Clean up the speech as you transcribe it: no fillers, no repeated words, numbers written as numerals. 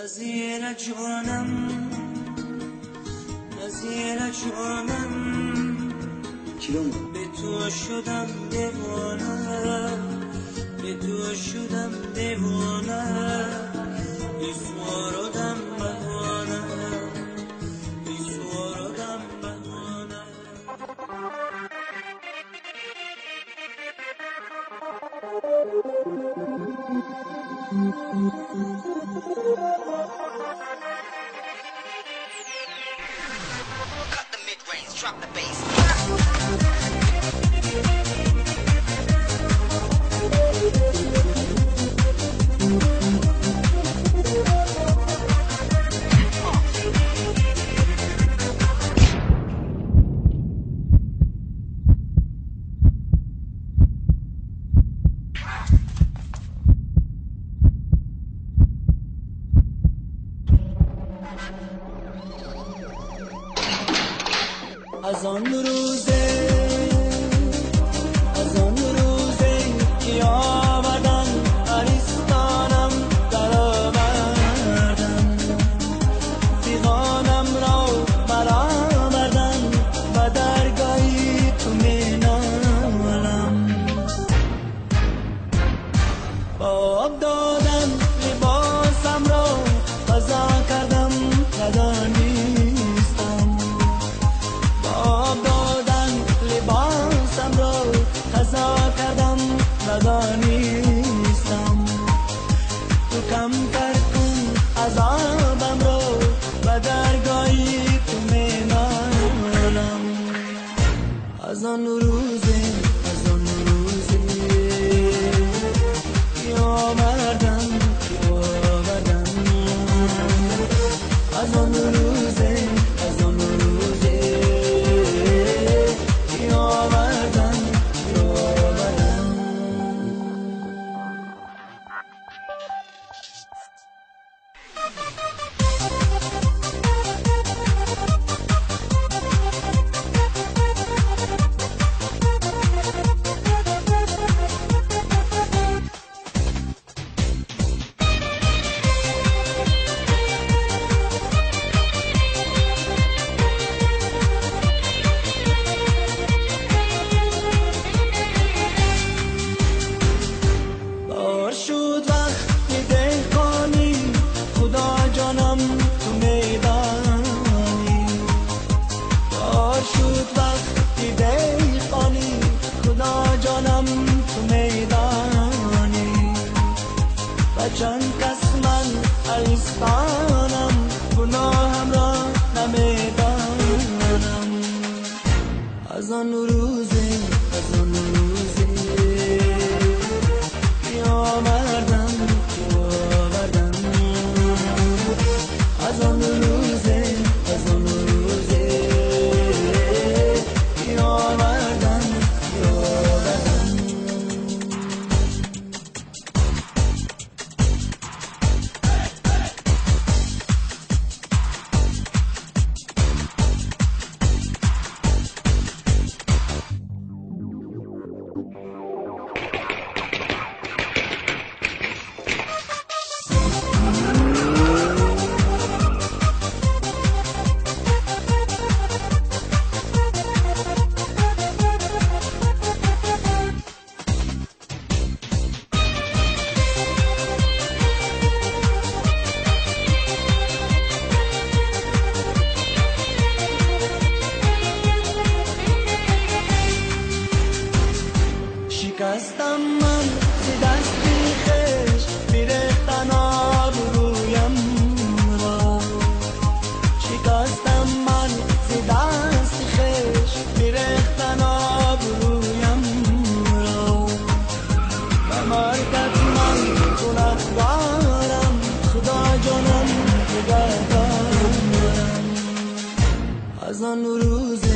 نزیر جانم به تو شدم دیوانه، به تو شدم دیوانه، بیسوارم بهانه، بیسوارم بهانه. Cut the mid-range, drop the bass. از آن روزه که آمدن عریستانم در آوردن، پیغانم را مرا بردن و درگاهی تو می نالم. با آب دادن لباسم را قضا کردم ندانی، ندانستم. تو کمتر کن عذابم را و درگاهی تو می نالم. از آن روزه که آوردن از آن روزه که آوردن. شد وقتی دهقانی خدا جانم تو میدانی، بار شد وقتی دهقانی خدا جانم تو میدانی. و چند کس من عریستانم گناهم را نمیدانم. از آن روزه آوردن از آن روزه که آوردن. شکستم من ز دستی خویش بیریختن آبرویم را، شکستم من ز دستی خویش بیریختن آبرویم را. و مرگت من گناهکارم خدا جانم نگهدارم. از آن روز